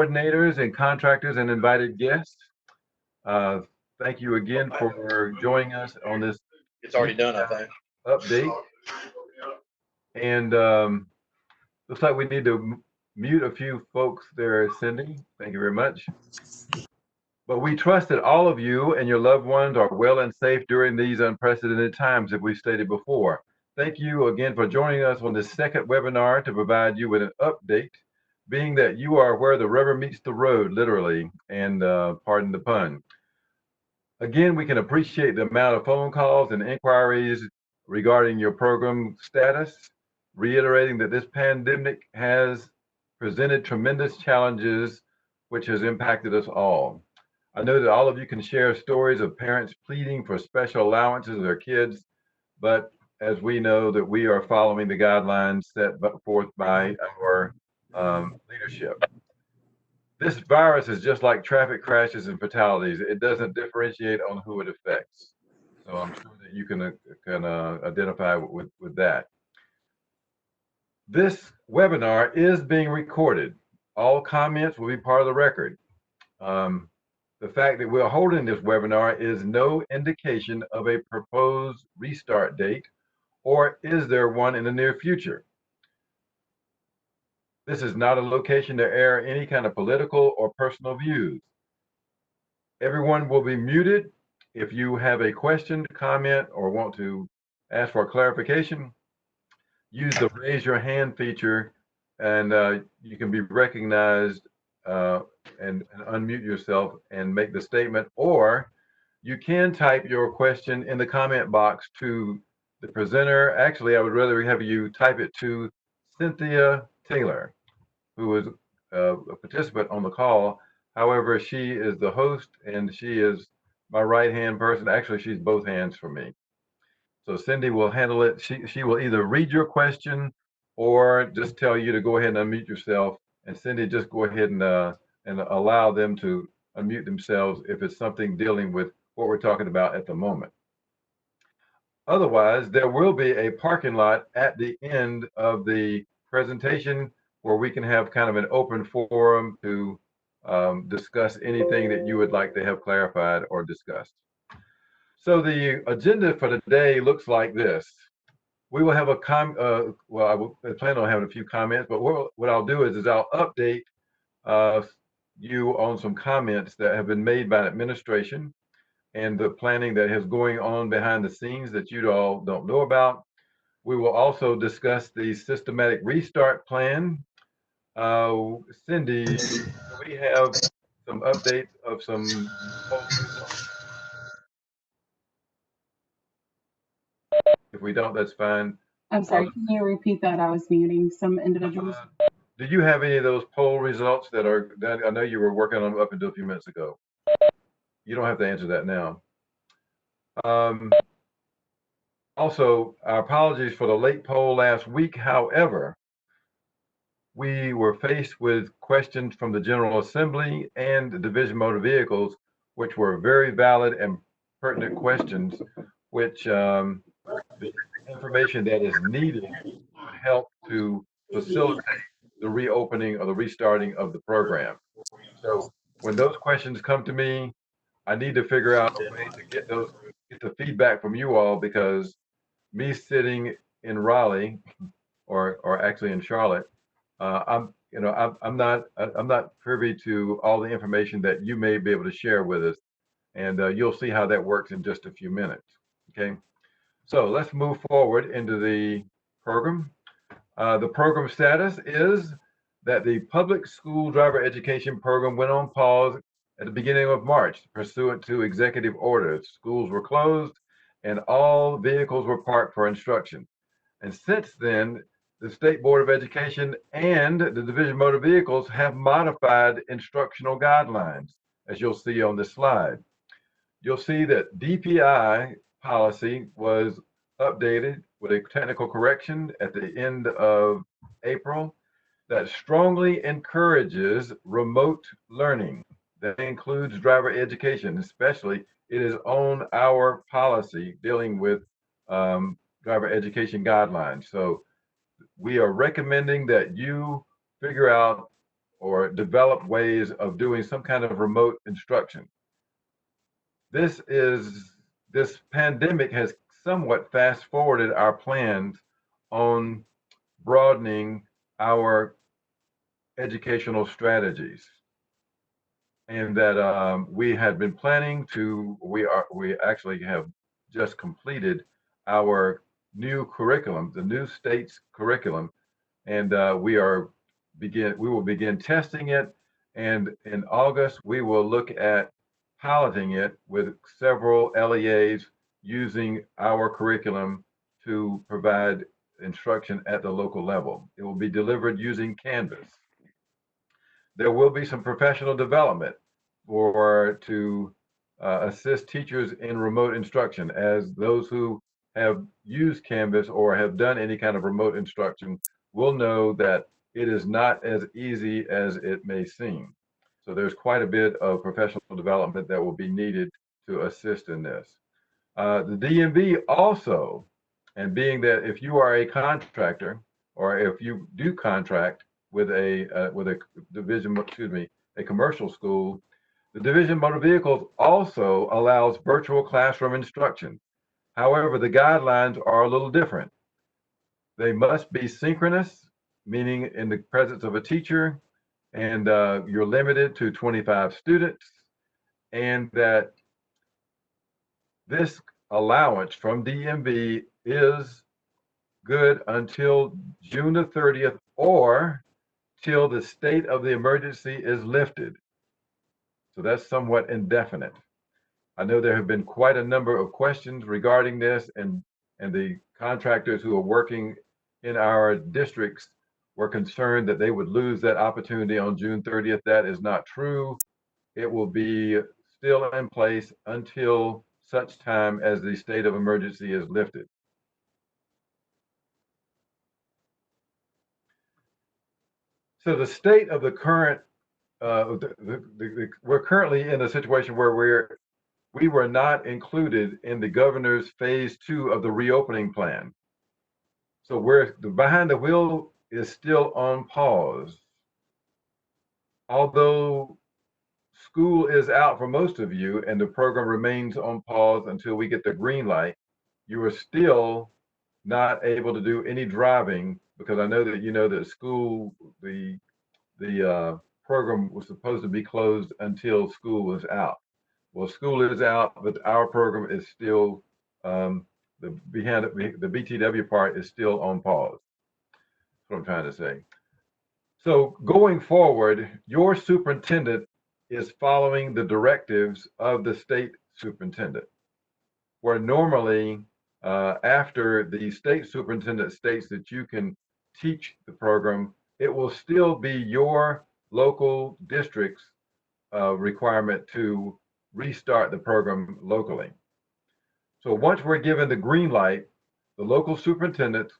coordinators and contractors and invited guests. Uh, Thank you again for joining us on this It's already done, I think. update. And looks like we need to mute a few folks there, Cindy. Thank you very much. But we trust that all of you and your loved ones are well and safe during these unprecedented times, as we stated before. Thank you again for joining us on this second webinar to provide you with an update, being that you are where the rubber meets the road, literally, and pardon the pun. Again, we can appreciate the amount of phone calls and inquiries regarding your program status, reiterating that this pandemic has presented tremendous challenges, which has impacted us all. I know that all of you can share stories of parents pleading for special allowances of their kids, but as we know that we are following the guidelines set forth by our leadership. This virus is just like traffic crashes and fatalities. It doesn't differentiate on who it affects. So I'm sure that you can identify with that. This webinar is being recorded. All comments will be part of the record. The fact that we're holding this webinar is no indication of a proposed restart date, or is there one in the near future? This is not a location to air any kind of political or personal views. Everyone will be muted. If you have a question, comment, or want to ask for clarification, use the raise your hand feature and you can be recognized and unmute yourself and make the statement, or you can type your question in the comment box to the presenter. Actually, I would rather have you type it to Cynthia Taylor, who is a participant on the call. However, she is the host and she is my right-hand person. Actually, she's both hands for me. So Cindy will handle it. She will either read your question or just tell you to go ahead and unmute yourself. And Cindy, just go ahead and allow them to unmute themselves if it's something dealing with what we're talking about at the moment. Otherwise, there will be a parking lot at the end of the presentation where we can have kind of an open forum to discuss anything that you would like to have clarified or discussed. So the agenda for today looks like this. We will have a I plan on having a few comments, but what I'll do is I'll update you on some comments that have been made by administration and the planning that is going on behind the scenes that you all don't know about. We will also discuss the systematic restart plan. Cindy, do we have some updates of some poll results? If we don't, that's fine. I'm sorry, can you repeat that? I was muting some individuals. Do you have any of those poll results that I know you were working on up until a few minutes ago? You don't have to answer that now. Also, our apologies for the late poll last week. However, we were faced with questions from the General Assembly and the Division of Motor Vehicles, which were very valid and pertinent questions, which the information that is needed would help to facilitate the reopening or the restarting of the program. So when those questions come to me, I need to figure out a way to get the feedback from you all, because me sitting in Raleigh or actually in Charlotte, I'm not privy to all the information that you may be able to share with us, and you'll see how that works in just a few minutes. Okay, so let's move forward into the program. The program status is that the public school driver education program went on pause at the beginning of March pursuant to executive orders. Schools were closed and all vehicles were parked for instruction. And since then, the State Board of Education and the Division of Motor Vehicles have modified instructional guidelines, as you'll see on this slide. You'll see that DPI policy was updated with a technical correction at the end of April that strongly encourages remote learning. That includes driver education, especially it is on our policy dealing with driver education guidelines. So we are recommending that you figure out or develop ways of doing some kind of remote instruction. This pandemic has somewhat fast forwarded our plans on broadening our educational strategies, and that we had been planning to. We actually have just completed our new curriculum, the new state's curriculum, and we will begin testing it, and in August we will look at piloting it with several LEAs using our curriculum to provide instruction at the local level. It will be delivered using Canvas. There will be some professional development to assist teachers in remote instruction, as those who have used Canvas or have done any kind of remote instruction will know that it is not as easy as it may seem. So there's quite a bit of professional development that will be needed to assist in this. The DMV also, and being that if you are a contractor or if you do contract with a division, excuse me, a commercial school, the Division of Motor Vehicles also allows virtual classroom instruction. However, the guidelines are a little different. They must be synchronous, meaning in the presence of a teacher, and you're limited to 25 students, and that this allowance from DMV is good until June the 30th or till the state of the emergency is lifted. So that's somewhat indefinite. I know there have been quite a number of questions regarding this, and the contractors who are working in our districts were concerned that they would lose that opportunity on June 30th. That is not true. It will be still in place until such time as the state of emergency is lifted. So the state of the current, we're currently in a situation where we were not included in the governor's phase 2 of the reopening plan. So we're behind the wheel is still on pause. Although school is out for most of you and the program remains on pause until we get the green light, you are still not able to do any driving, because I know that you know that the program was supposed to be closed until school was out. Well, school is out, but our program is still the BTW part is still on pause. That's what I'm trying to say. So going forward, your superintendent is following the directives of the state superintendent, where normally after the state superintendent states that you can teach the program, it will still be your local district's requirement to restart the program locally. So once we're given the green light, the local superintendent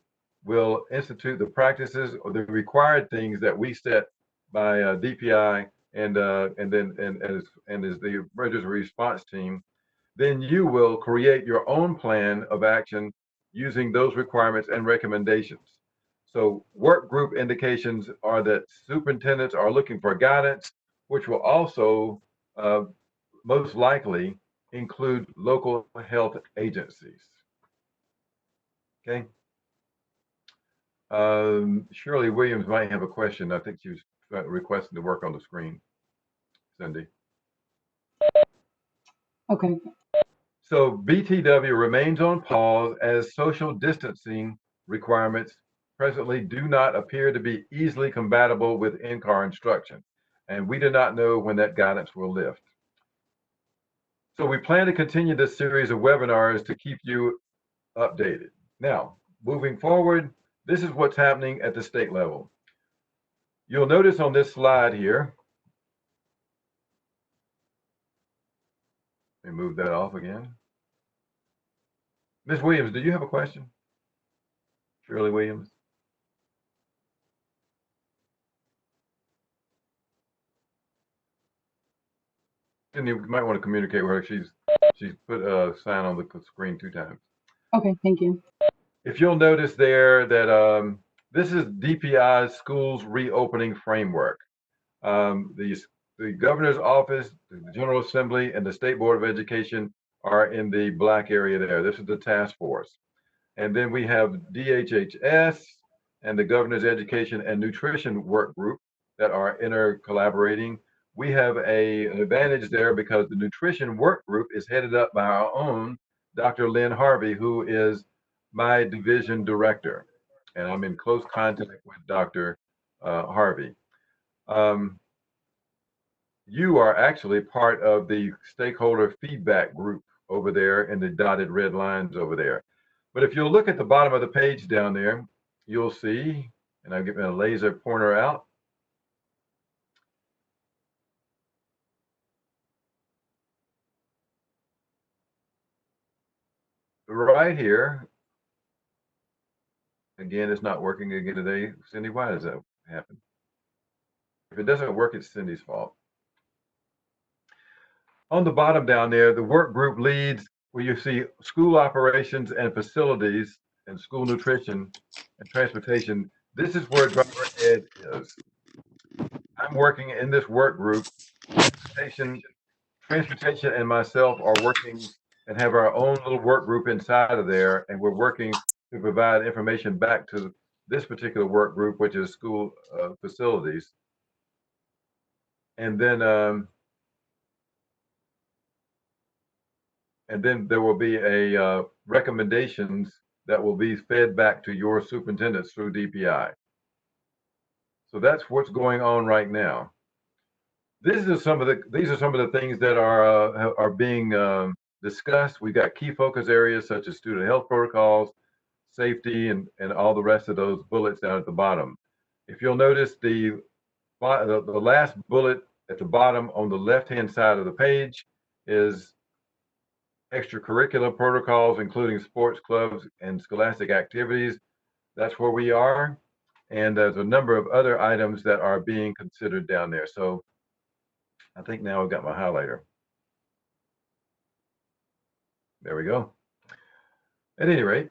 will institute the practices or the required things that we set by DPI and as the emergency response team. Then you will create your own plan of action using those requirements and recommendations. So work group indications are that superintendents are looking for guidance, which will also most likely include local health agencies. Okay. Shirley Williams might have a question. I think she was requesting to work on the screen, Cindy. Okay. So BTW remains on pause as social distancing requirements presently do not appear to be easily compatible with in-car instruction. And we do not know when that guidance will lift. So we plan to continue this series of webinars to keep you updated. Now, moving forward, this is what's happening at the state level. You'll notice on this slide here, let me move that off again. Ms. Williams, do you have a question? Shirley Williams? And you might want to communicate with her. She's put a sign on the screen 2 times. Okay, thank you. If you'll notice there that this is DPI's schools reopening framework. The governor's office, the General Assembly, and the State Board of Education are in the black area there. This is the task force. And then we have DHHS and the Governor's Education and Nutrition Work Group that are intercollaborating. We have an advantage there because the Nutrition Work Group is headed up by our own Dr. Lynn Harvey, who is my division director. And I'm in close contact with Dr. Harvey. Um, you are actually part of the stakeholder feedback group over there in the dotted red lines over there. But if you'll look at the bottom of the page down there, you'll see, and I'll get my laser pointer out. Right here, again, it's not working again today. Cindy, why does that happen? If it doesn't work, it's Cindy's fault. On the bottom down there, the work group leads, where you see school operations and facilities and school nutrition and transportation. This is where driver ed is. I'm working in this work group. Transportation and myself are working and have our own little work group inside of there, and we're working to provide information back to this particular work group, which is school facilities. And then there will be a recommendations that will be fed back to your superintendents through DPI. So that's what's going on right now. These are some of the things that are being discussed. We've got key focus areas such as student health protocols, safety, and all the rest of those bullets down at the bottom. If you'll notice the last bullet at the bottom on the left-hand side of the page is extracurricular protocols, including sports clubs and scholastic activities. That's where we are. And there's a number of other items that are being considered down there. So I think now I've got my highlighter. There we go. At any rate,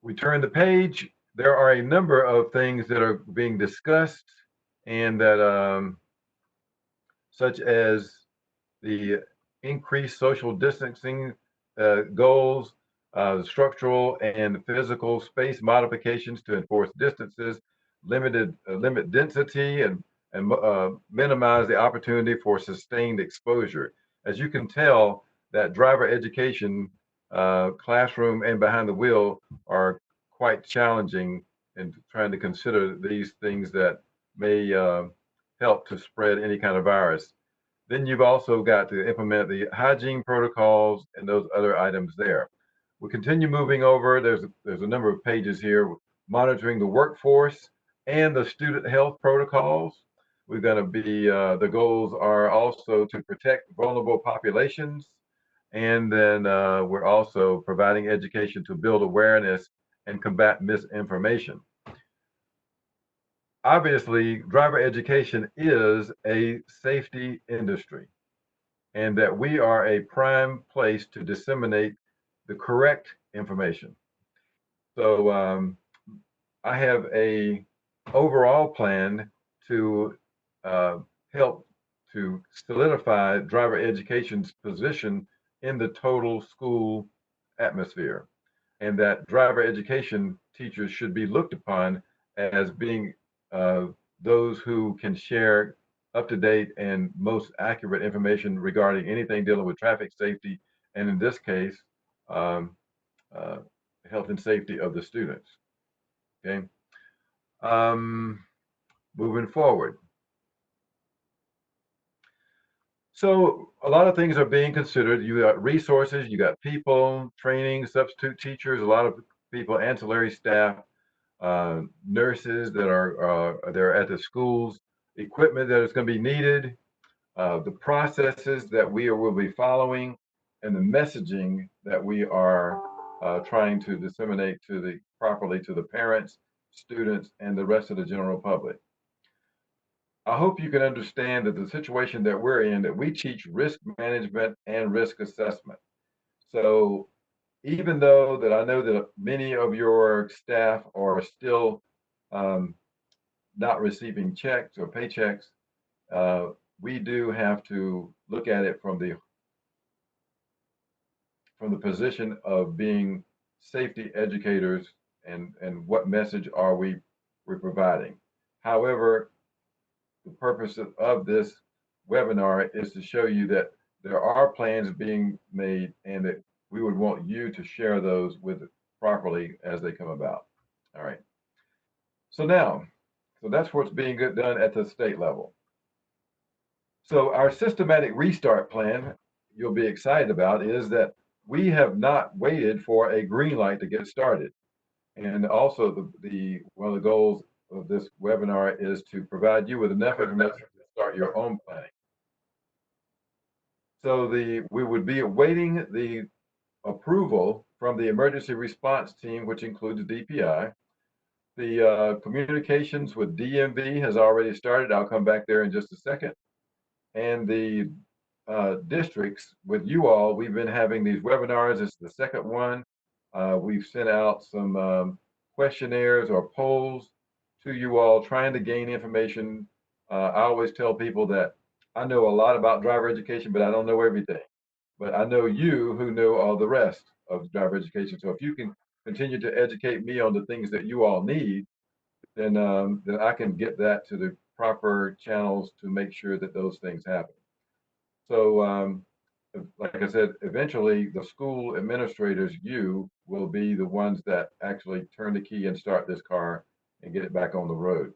we turn the page. There are a number of things that are being discussed, and that such as the increased social distancing goals, structural and physical space modifications to enforce distances, limit density, and minimize the opportunity for sustained exposure. As you can tell, that driver education, classroom and behind the wheel are quite challenging in trying to consider these things that may help to spread any kind of virus. Then you've also got to implement the hygiene protocols and those other items there. We continue moving over. There's a number of pages here, monitoring the workforce and the student health protocols. We're going to be, the goals are also to protect vulnerable populations. And then we're also providing education to build awareness and combat misinformation. Obviously, driver education is a safety industry, and that we are a prime place to disseminate the correct information. So I have a overall plan to help to solidify driver education's position in the total school atmosphere, and that driver education teachers should be looked upon as being those who can share up-to-date and most accurate information regarding anything dealing with traffic safety, and in this case, um, uh, health and safety of the students. Okay. Um, Moving forward. So a lot of things are being considered. You got resources, you got people, training, substitute teachers, a lot of people, ancillary staff, nurses that are there at the schools, equipment that is going to be needed, the processes that will be following, and the messaging that we are trying to disseminate properly to the parents, students, and the rest of the general public. I hope you can understand that the situation that we're in, that we teach risk management and risk assessment. So even though that I know that many of your staff are still not receiving checks or paychecks, we do have to look at it from the position of being safety educators and what message are we're providing. However, the purpose of this webinar is to show you that there are plans being made and that we would want you to share those with properly as they come about. All right. So that's what's being done at the state level. So our systematic restart plan, you'll be excited about, is that we have not waited for a green light to get started. And also the one of the goals of this webinar is to provide you with enough information to start your own planning. So we would be awaiting the approval from the emergency response team, which includes DPI. The communications with DMV has already started. I'll come back there in just a second. And the districts with you all, we've been having these webinars. It's the second one. We've sent out some questionnaires or polls to you all trying to gain information. I always tell people that I know a lot about driver education, but I don't know everything. But I know you who know all the rest of driver education. So if you can continue to educate me on the things that you all need, then I can get that to the proper channels to make sure that those things happen. So, like I said, eventually the school administrators, you will be the ones that actually turn the key and start this car and get it back on the road.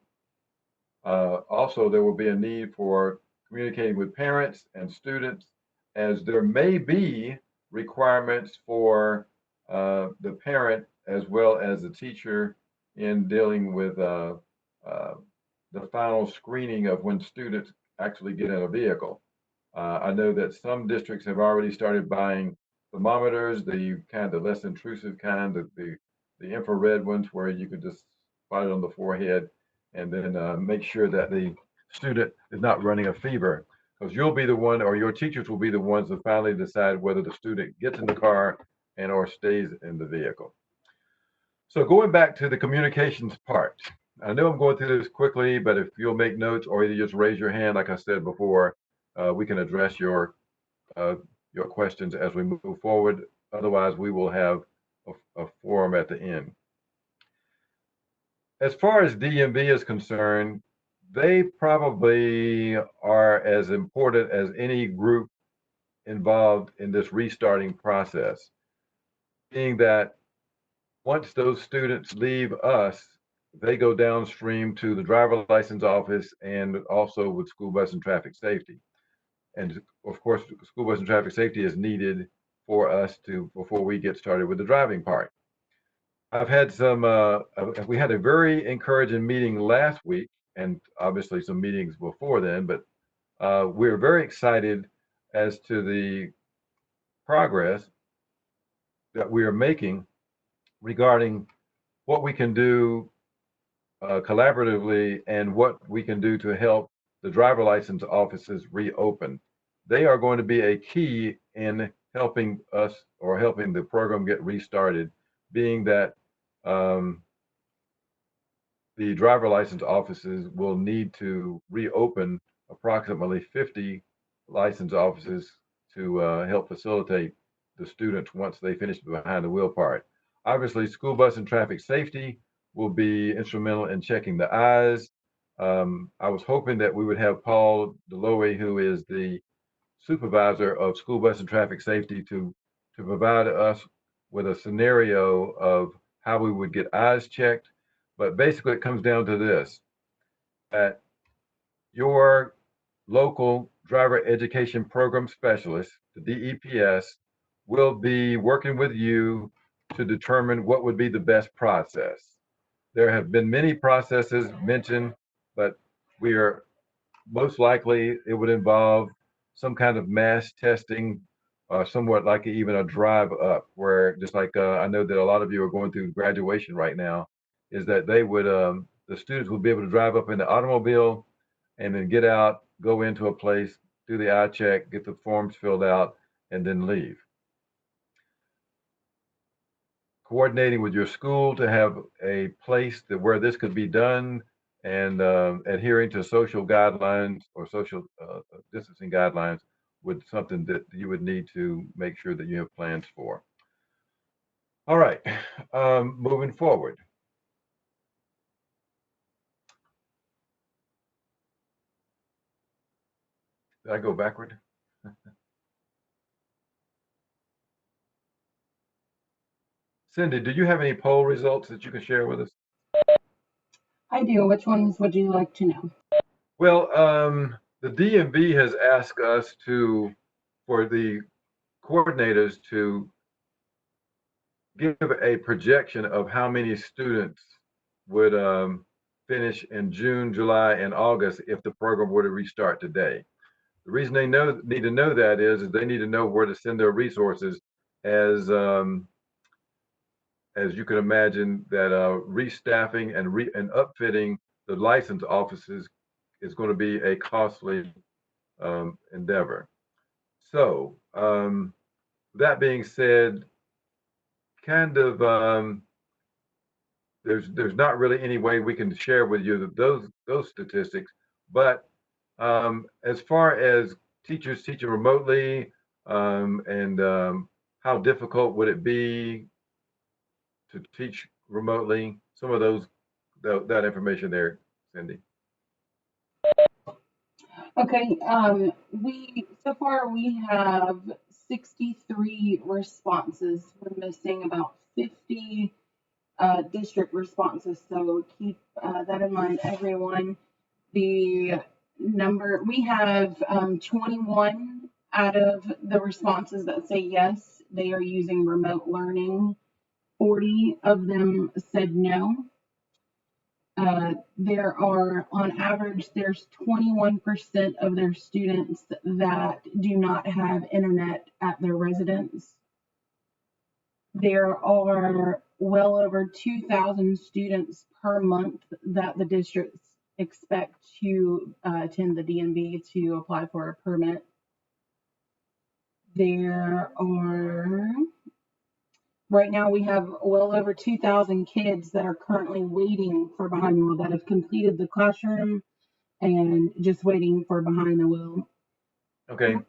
Also, there will be a need for communicating with parents and students, as there may be requirements for the parent as well as the teacher in dealing with uh, the final screening of when students actually get in a vehicle. I know that some districts have already started buying thermometers, the kind of less intrusive kind, the infrared ones where you could just spot it on the forehead and then make sure that the student is not running a fever. Because you'll be the one, or your teachers will be the ones to finally decide whether the student gets in the car and or stays in the vehicle. So going back to the communications part, I know I'm going through this quickly, but if you'll make notes or either just raise your hand, like I said before, we can address uh, your questions as we move forward. Otherwise, we will have a forum at the end. As far as DMV is concerned, they probably are as important as any group involved in this restarting process, being that once those students leave us, they go downstream to the driver license office and also with school bus and traffic safety. And of course, school bus and traffic safety is needed for us before we get started with the driving part. I've had we had a very encouraging meeting last week and obviously some meetings before then, but we're very excited as to the progress that we are making regarding what we can do collaboratively and what we can do to help the driver license offices reopen. They are going to be a key in helping us or helping the program get restarted, being that um, the driver license offices will need to reopen approximately 50 license offices to help facilitate the students once they finish the behind the wheel part. Obviously, school bus and traffic safety will be instrumental in checking the eyes. I was hoping that we would have Paul Deloe, who is the supervisor of school bus and traffic safety, to provide us with a scenario of how we would get eyes checked. But basically, it comes down to this, that your local driver education program specialist, the DEPS, will be working with you to determine what would be the best process. There have been many processes mentioned, but we are most likely it would involve some kind of mass testing, somewhat like even a drive up, where just like I know that a lot of you are going through graduation right now, is that the students would be able to drive up in the automobile and then get out, go into a place, do the eye check, get the forms filled out, and then leave. Coordinating with your school to have a place where this could be done. and adhering to social guidelines or social distancing guidelines would something that you would need to make sure that you have plans for. All right, moving forward. Did I go backward? Cindy, do you have any poll results that you can share with us? I do. Which ones would you like to know? Well, the DMV has asked us for the coordinators to give a projection of how many students would finish in June, July, and August if the program were to restart today. The reason they need to know that is they need to know where to send their resources, as as you can imagine that restaffing and upfitting the license offices is going to be a costly endeavor. So that being said, kind of there's not really any way we can share with you those statistics, but as far as teachers teaching remotely and how difficult would it be to teach remotely, some of that information there, Cindy. Okay. We so far we have 63 responses. We're missing about 50 district responses. So keep that in mind, everyone. The number we have 21 out of the responses that say yes, they are using remote learning. 40 of them said no. There are, on average, there's 21% of their students that do not have internet at their residence. There are well over 2,000 students per month that the districts expect to attend the DMV to apply for a permit. There are Right now, we have well over 2,000 kids that are currently waiting for behind the wheel that have completed the classroom and just waiting for behind the wheel. Okay. Okay.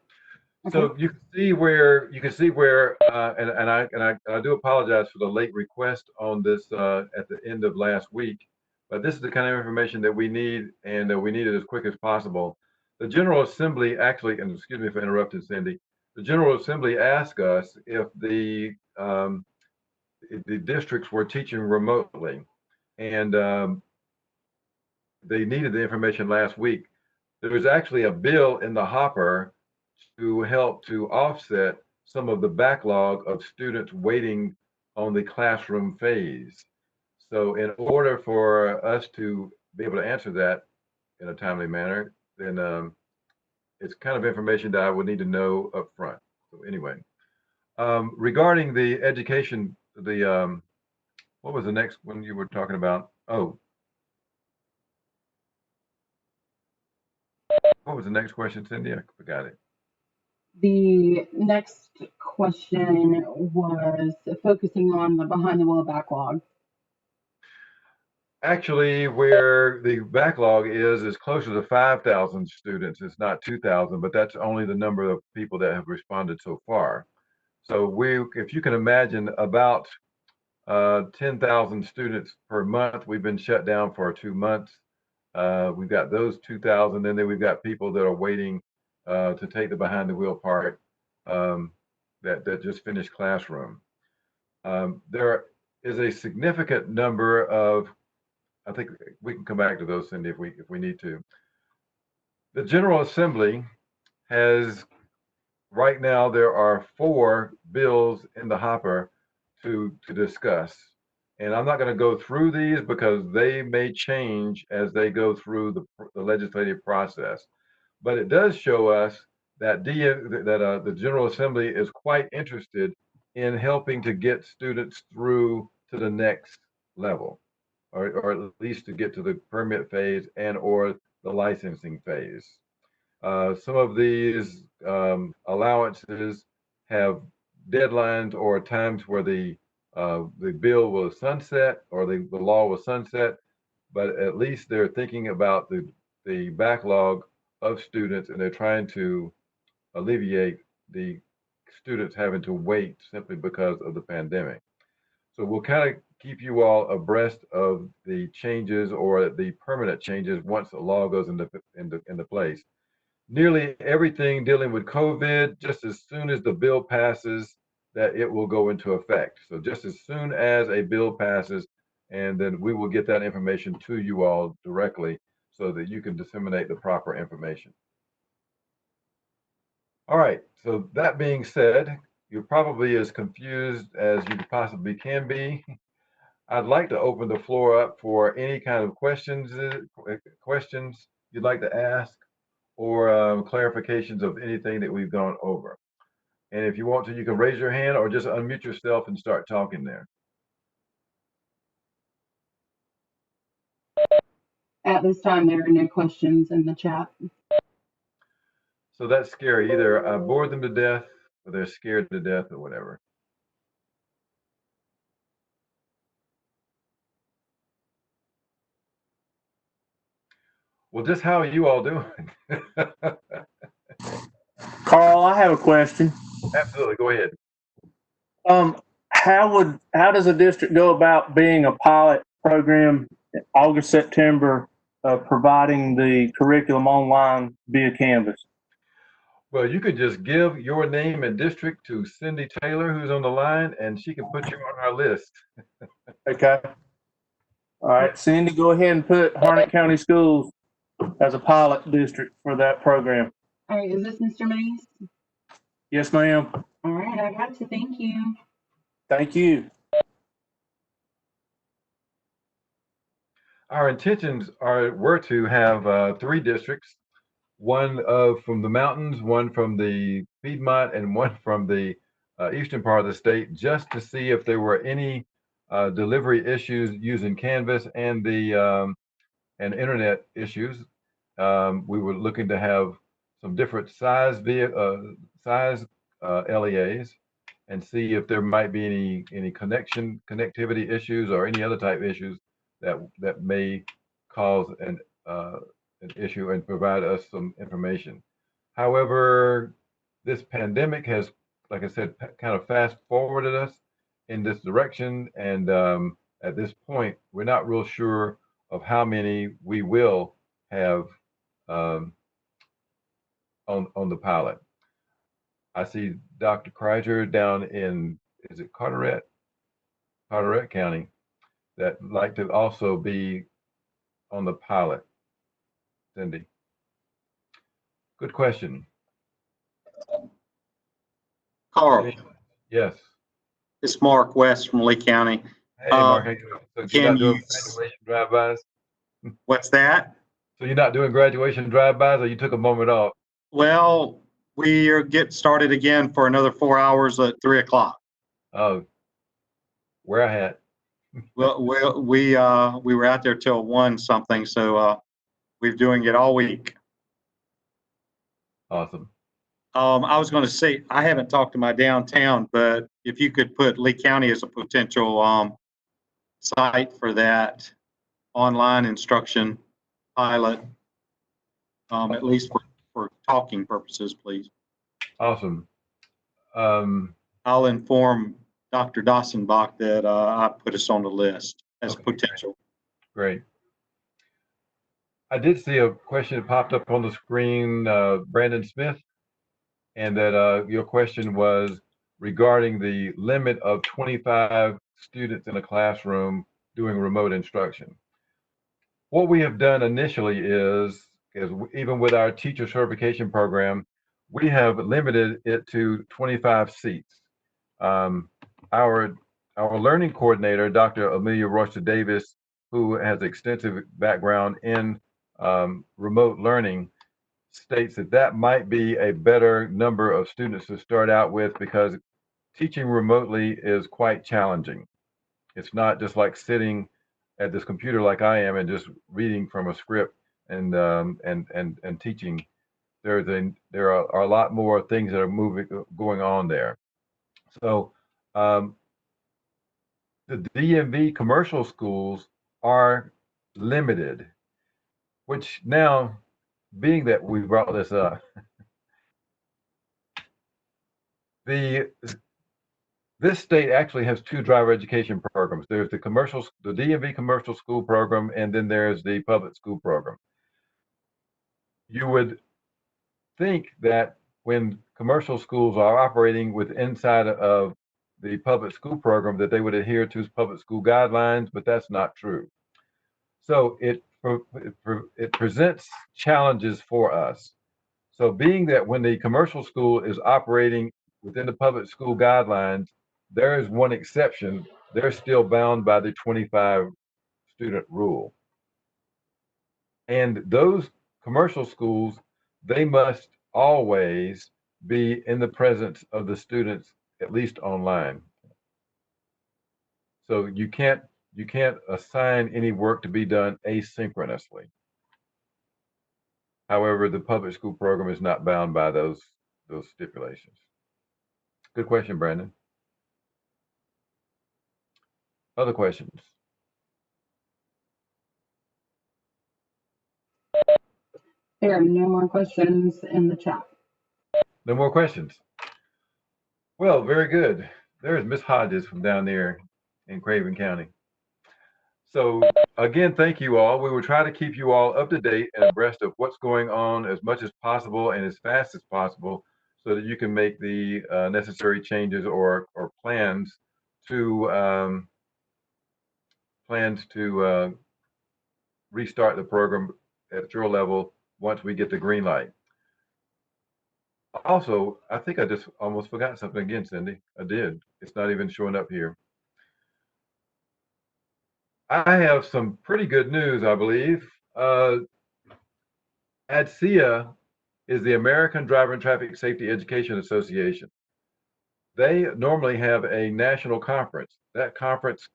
So you can see where, and I do apologize for the late request on this at the end of last week, but this is the kind of information that we need, and we need it as quick as possible. The General Assembly actually, and excuse me for interrupting, Cindy. The General Assembly asked us if the districts were teaching remotely, and they needed the information last week. There was actually a bill in the hopper to help to offset some of the backlog of students waiting on the classroom phase. So in order for us to be able to answer that in a timely manner, then it's kind of information that I would need to know up front. So anyway, regarding the education, what was the next one you were talking about? Oh, what was the next question, Cindy? I forgot it. The next question was focusing on the behind the wheel backlog. Actually, where the backlog is closer to 5,000 students. It's not 2,000, but that's only the number of people that have responded so far. So if you can imagine, about 10,000 students per month. We've been shut down for 2 months. We've got those 2,000, and then we've got people that are waiting to take the behind the wheel part that just finished classroom. There is a significant number of, I think we can come back to those, Cindy, if we need to. The General Assembly has, right now, there are 4 bills in the hopper to discuss. And I'm not going to go through these because they may change as they go through the legislative process. But it does show us that the General Assembly is quite interested in helping to get students through to the next level, or at least to get to the permit phase and or the licensing phase. Some of these allowances have deadlines or times where the bill will sunset or the law will sunset. but at least they're thinking about the backlog of students, and they're trying to alleviate the students having to wait simply because of the pandemic. So we'll kind of keep you all abreast of the changes or the permanent changes once the law goes into place. Nearly everything dealing with COVID, just as soon as the bill passes, that it will go into effect. So just as soon as a bill passes, and then we will get that information to you all directly so that you can disseminate the proper information. All right, so that being said, you're probably as confused as you possibly can be. I'd like to open the floor up for any kind of questions you'd like to ask, or clarifications of anything that we've gone over. And if you want to, you can raise your hand or just unmute yourself and start talking there. At this time, there are no questions in the chat. So that's scary. Either I bored them to death or they're scared to death or whatever. Well, just how are you all doing? Carl, I have a question. Absolutely, go ahead. How does a district go about being a pilot program in August, September, providing the curriculum online via Canvas? Well, you could just give your name and district to Cindy Taylor, who's on the line, and she can put you on our list. Okay. All right, Cindy, go ahead and put Harnett County Schools as a pilot district for that program. All right, is this Mr. Mays? Yes, ma'am. All right, I got you. Thank you. Thank you. Our intentions were to have 3 districts, one from the mountains, one from the Piedmont, and one from the eastern part of the state, just to see if there were any delivery issues using Canvas and the and internet issues. We were looking to have some different size LEAs and see if there might be any connectivity issues or any other type issues that may cause an issue and provide us some information. However, this pandemic has, like I said, kind of fast forwarded us in this direction, and at this point, we're not real sure of how many we will have on the pilot. I see Dr. Kreiser down in, is it Carteret County, that like to also be on the pilot. Cindy, good question. Carl, Yes. it's Mark West from Lee County. Hey, Mark, how you doing? So you're Can not doing you, graduation drive-bys? what's that? So you're not doing graduation drive-bys, or you took a moment off? Well, we are getting started again for another 4 hours at 3 o'clock. Oh, where I had. Well, we were out there till 1 something, so we're doing it all week. Awesome. I was going to say, I haven't talked to my downtown, but if you could put Lee County as a potential site for that online instruction pilot, at least for talking purposes, please. Awesome. I'll inform Dr. Dossenbach that I put us on the list as Okay, potential. Great. I did see a question that popped up on the screen, Brandon Smith, and that your question was regarding the limit of 25 students in a classroom doing remote instruction. What we have done initially is even with our teacher certification program, we have limited it to 25 seats. Our learning coordinator, Dr. Amelia Royster Davis, who has extensive background in remote learning, states that that might be a better number of students to start out with, because teaching remotely is quite challenging. It's not just like sitting at this computer like I am and just reading from a script and teaching. There are a lot more things that are going on there. So the DMV commercial schools are limited, which now, being that we brought this up, this state actually has two driver education programs. There's the DMV commercial school program, and then there's the public school program. You would think that when commercial schools are operating inside of the public school program, that they would adhere to public school guidelines, but that's not true. So it presents challenges for us. So being that when the commercial school is operating within the public school guidelines, there is one exception. They're still bound by the 25 student rule. And those commercial schools, they must always be in the presence of the students, at least online. So you can't assign any work to be done asynchronously. However, the public school program is not bound by those stipulations. Good question, Brandon. Other questions? There are no more questions in the chat. No more questions. Well, very good. There's Miss Hodges from down there in Craven County. So again, thank you all. We will try to keep you all up to date and abreast of what's going on as much as possible and as fast as possible, so that you can make the necessary changes or plans to restart the program at your level once we get the green light. Also, I think I just almost forgot something again, Cindy. I did. It's not even showing up here. I have some pretty good news, I believe. ADSEA is the American Driver and Traffic Safety Education Association. They normally have a national conference. That conference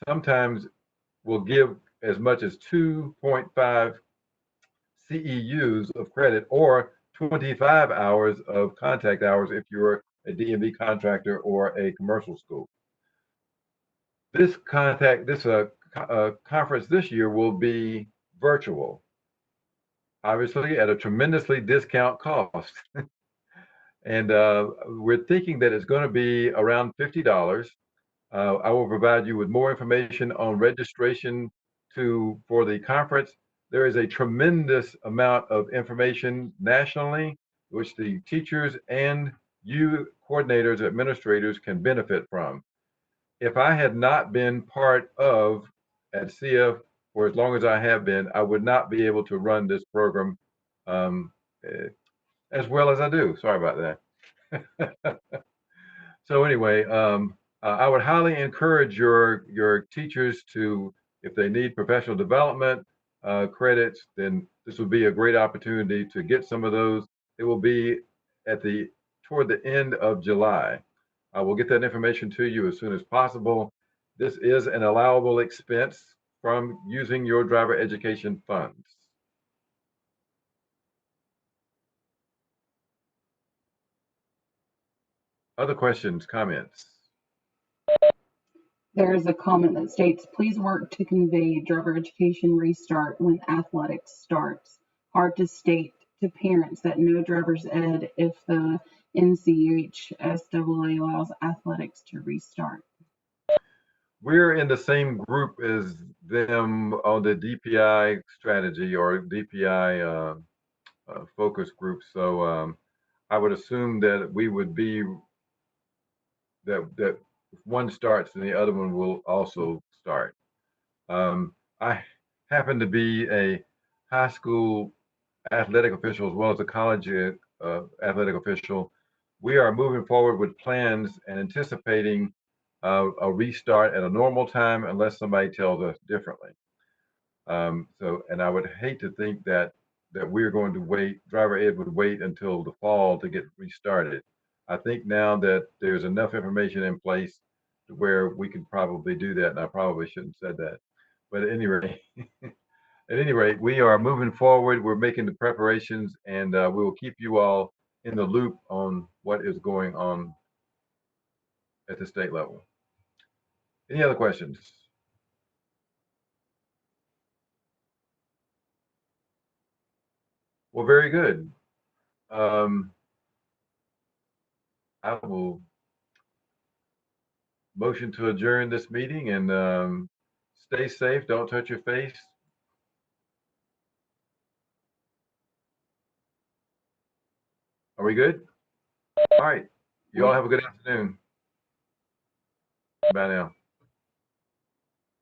sometimes will give as much as 2.5 CEUs of credit or 25 hours of contact hours if you're a DMV contractor or a commercial school. This conference this year will be virtual, obviously at a tremendously discount cost. And we're thinking that it's going to be around $50. I will provide you with more information on registration for the conference. There is a tremendous amount of information nationally, which the teachers and you coordinators, administrators can benefit from. If I had not been part of ADSEA for as long as I have been, I would not be able to run this program as well as I do. Sorry about that. So anyway, I would highly encourage your teachers to, if they need professional development credits, then this would be a great opportunity to get some of those. It will be toward the end of July. I will get that information to you as soon as possible. This is an allowable expense from using your driver education funds. Other questions, comments? There is a comment that states, please work to convey driver education restart when athletics starts. Hard to state to parents that no driver's ed if the NCHSAA allows athletics to restart. We're in the same group as them on the DPI strategy or DPI focus group. So I would assume that we would be that one starts and the other one will also start. I happen to be a high school athletic official as well as a college athletic official. We are moving forward with plans and anticipating a restart at a normal time unless somebody tells us differently. And I would hate to think that we're going to wait, driver ed would wait until the fall to get restarted. I think now that there's enough information in place to where we could probably do that, and I probably shouldn't have said that. But at any rate, we are moving forward. We're making the preparations, and we will keep you all in the loop on what is going on at the state level. Any other questions? Well, very good. I will motion to adjourn this meeting and stay safe. Don't touch your face. Are we good? All right. You all have a good afternoon. Bye now.